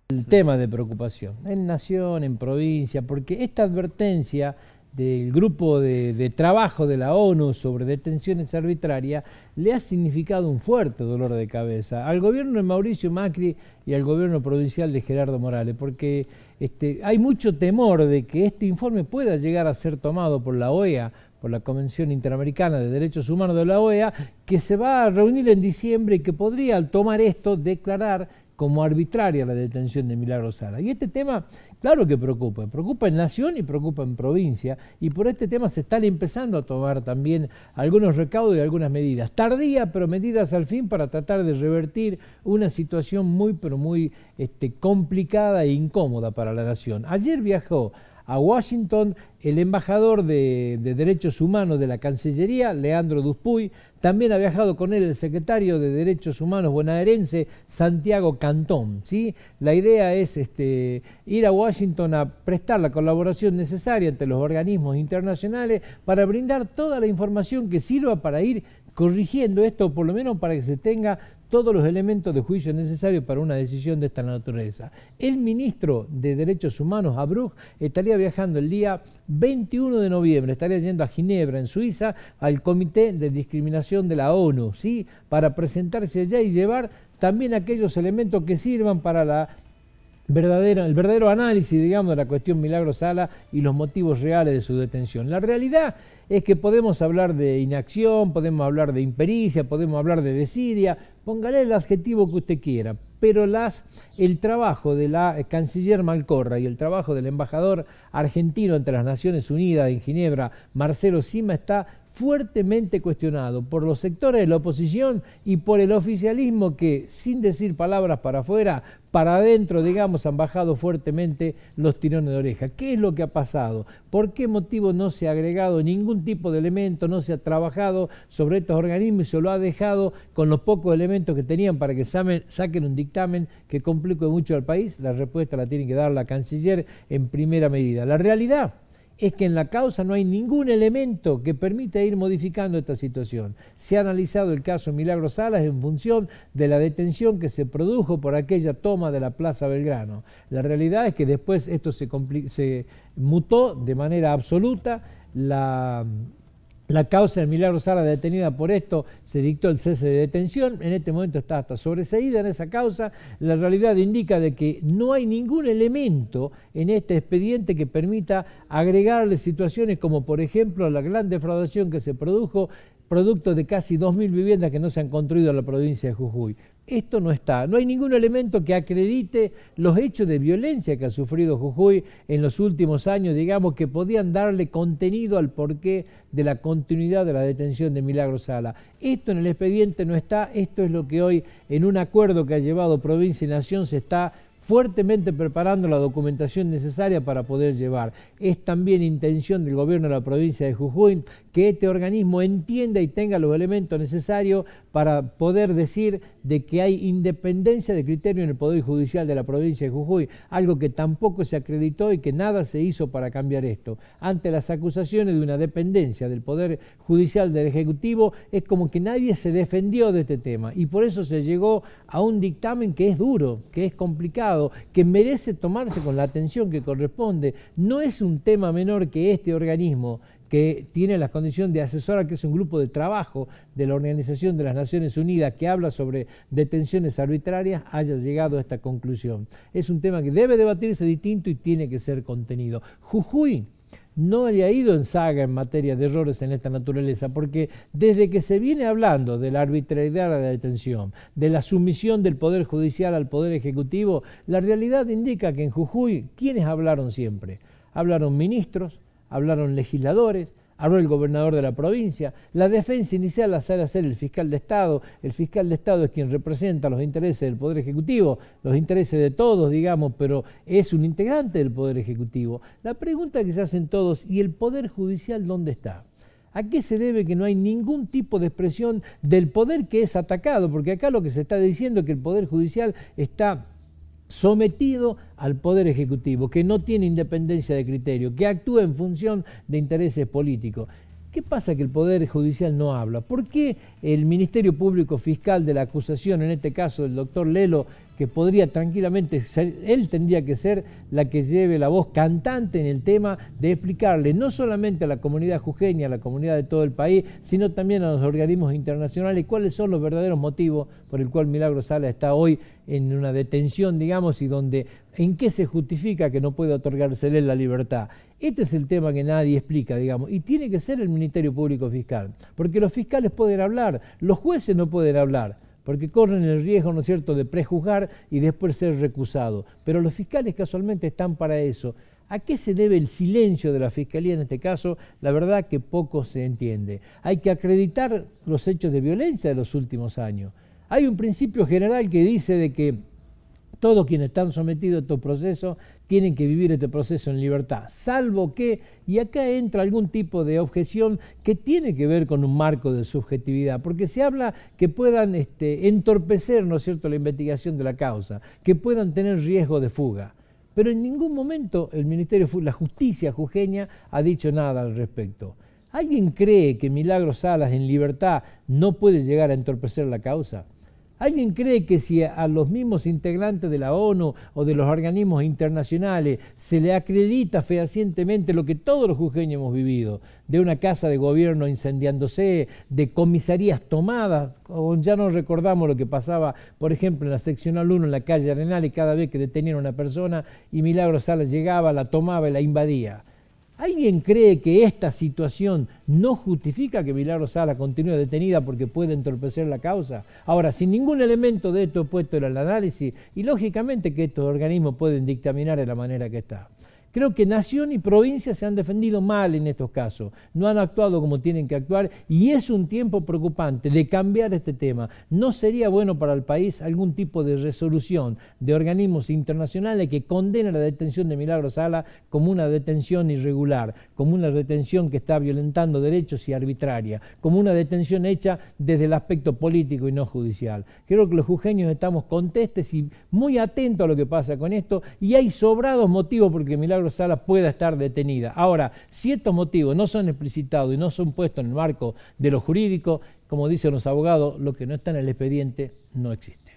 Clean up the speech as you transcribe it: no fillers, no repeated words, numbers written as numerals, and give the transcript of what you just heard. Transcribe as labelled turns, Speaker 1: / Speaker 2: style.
Speaker 1: El tema de preocupación, en nación, en provincia, porque esta advertencia del grupo de trabajo de la ONU sobre detenciones arbitrarias le ha significado un fuerte dolor de cabeza al gobierno de Mauricio Macri y al gobierno provincial de Gerardo Morales, porque hay mucho temor de que este informe pueda llegar a ser tomado por la OEA, por la Convención Interamericana de Derechos Humanos de la OEA, que se va a reunir en diciembre y que podría, al tomar esto, declarar como arbitraria la detención de Milagros Sala. Y este tema, claro que preocupa en nación y preocupa en provincia, y por este tema se están empezando a tomar también algunos recaudos y algunas medidas, tardías pero medidas al fin para tratar de revertir una situación muy pero muy complicada e incómoda para la nación. Ayer viajó a Washington el embajador de Derechos Humanos de la Cancillería, Leandro Duspuy. También ha viajado con él el secretario de Derechos Humanos bonaerense, Santiago Cantón, ¿sí? La idea es ir a Washington a prestar la colaboración necesaria ante los organismos internacionales para brindar toda la información que sirva para ir corrigiendo esto, por lo menos para que se tenga todos los elementos de juicio necesarios para una decisión de esta naturaleza. El ministro de Derechos Humanos, Abrug, estaría viajando el día 21 de noviembre, estaría yendo a Ginebra, en Suiza, al Comité de Discriminación de la ONU, ¿sí? Para presentarse allá y llevar también aquellos elementos que sirvan para el verdadero análisis, digamos, de la cuestión Milagros Sala y los motivos reales de su detención. La realidad es que podemos hablar de inacción, podemos hablar de impericia, podemos hablar de desidia, póngale el adjetivo que usted quiera, pero el trabajo de la canciller Malcorra y el trabajo del embajador argentino ante las Naciones Unidas en Ginebra, Marcelo Sima, está fuertemente cuestionado por los sectores de la oposición y por el oficialismo que, sin decir palabras para afuera, para adentro, digamos, han bajado fuertemente los tirones de oreja. ¿Qué es lo que ha pasado? ¿Por qué motivo no se ha agregado ningún tipo de elemento, no se ha trabajado sobre estos organismos y se lo ha dejado con los pocos elementos que tenían para que saquen un dictamen que complique mucho al país? La respuesta la tiene que dar la canciller en primera medida. La realidad es que en la causa no hay ningún elemento que permita ir modificando esta situación. Se ha analizado el caso Milagros Salas en función de la detención que se produjo por aquella toma de la Plaza Belgrano. La realidad es que después esto se mutó de manera absoluta. La causa de Milagros Sala detenida por esto, se dictó el cese de detención, en este momento está hasta sobreseída en esa causa. La realidad indica de que no hay ningún elemento en este expediente que permita agregarle situaciones como por ejemplo la gran defraudación que se produjo, producto de casi 2.000 viviendas que no se han construido en la provincia de Jujuy. Esto no está, no hay ningún elemento que acredite los hechos de violencia que ha sufrido Jujuy en los últimos años, digamos, que podían darle contenido al porqué de la continuidad de la detención de Milagros Sala. Esto en el expediente no está, esto es lo que hoy en un acuerdo que ha llevado provincia y nación se está fuertemente preparando la documentación necesaria para poder llevar. Es también intención del gobierno de la provincia de Jujuy que este organismo entienda y tenga los elementos necesarios para poder decir de que hay independencia de criterio en el Poder Judicial de la provincia de Jujuy, algo que tampoco se acreditó y que nada se hizo para cambiar esto. Ante las acusaciones de una dependencia del Poder Judicial del Ejecutivo, es como que nadie se defendió de este tema y por eso se llegó a un dictamen que es duro, que es complicado, que merece tomarse con la atención que corresponde. No es un tema menor que este organismo que tiene la condición de asesorar, que es un grupo de trabajo de la Organización de las Naciones Unidas que habla sobre detenciones arbitrarias, haya llegado a esta conclusión. Es un tema que debe debatirse distinto y tiene que ser contenido. Jujuy no le ha ido en saga en materia de errores en esta naturaleza, porque desde que se viene hablando de la arbitrariedad de la detención, de la sumisión del Poder Judicial al Poder Ejecutivo, la realidad indica que en Jujuy, ¿quiénes hablaron siempre? Hablaron ministros, hablaron legisladores, habló el gobernador de la provincia. La defensa inicial la sale a hacer el fiscal de Estado. El fiscal de Estado es quien representa los intereses del Poder Ejecutivo, los intereses de todos, digamos, pero es un integrante del Poder Ejecutivo. La pregunta que se hacen todos, ¿y el Poder Judicial dónde está? ¿A qué se debe que no hay ningún tipo de expresión del poder que es atacado? Porque acá lo que se está diciendo es que el Poder Judicial está sometido al Poder Ejecutivo, que no tiene independencia de criterio, que actúa en función de intereses políticos. ¿Qué pasa que el Poder Judicial no habla? ¿Por qué el Ministerio Público Fiscal de la acusación, en este caso el doctor Lelo, que podría tranquilamente ser, él tendría que ser la que lleve la voz cantante en el tema de explicarle no solamente a la comunidad jujeña, a la comunidad de todo el país, sino también a los organismos internacionales cuáles son los verdaderos motivos por el cual Milagro Sala está hoy en una detención, digamos, y donde en qué se justifica que no puede otorgársele la libertad. Este es el tema que nadie explica, digamos, y tiene que ser el Ministerio Público Fiscal, porque los fiscales pueden hablar, los jueces no pueden hablar, porque corren el riesgo, ¿no es cierto?, de prejuzgar y después ser recusados. Pero los fiscales casualmente están para eso. ¿A qué se debe el silencio de la Fiscalía en este caso? La verdad que poco se entiende. Hay que acreditar los hechos de violencia de los últimos años. Hay un principio general que dice de que todos quienes están sometidos a estos procesos tienen que vivir este proceso en libertad, salvo que, y acá entra algún tipo de objeción que tiene que ver con un marco de subjetividad, porque se habla que puedan entorpecer, ¿no es cierto?, la investigación de la causa, que puedan tener riesgo de fuga. Pero en ningún momento el Ministerio, la Justicia jujeña ha dicho nada al respecto. ¿Alguien cree que Milagro Salas en libertad no puede llegar a entorpecer la causa? ¿Alguien cree que si a los mismos integrantes de la ONU o de los organismos internacionales se le acredita fehacientemente lo que todos los jujeños hemos vivido, de una casa de gobierno incendiándose, de comisarías tomadas, o ya no recordamos lo que pasaba, por ejemplo, en la seccional 1 en la calle Arenales, cada vez que detenían a una persona y Milagro Salas llegaba, la tomaba y la invadía? ¿Alguien cree que esta situación no justifica que Milagro Sala continúe detenida porque puede entorpecer la causa? Ahora, sin ningún elemento de esto puesto en el análisis, y lógicamente que estos organismos pueden dictaminar de la manera que está. Creo que nación y provincia se han defendido mal en estos casos, no han actuado como tienen que actuar y es un tiempo preocupante de cambiar este tema. ¿No sería bueno para el país algún tipo de resolución de organismos internacionales que condenen la detención de Milagro Sala como una detención irregular, como una detención que está violentando derechos y arbitraria, como una detención hecha desde el aspecto político y no judicial? Creo que los jujeños estamos contestes y muy atentos a lo que pasa con esto y hay sobrados motivos porque Milagro Sala pueda estar detenida. Ahora, si estos motivos no son explicitados y no son puestos en el marco de lo jurídico, como dicen los abogados, lo que no está en el expediente no existe.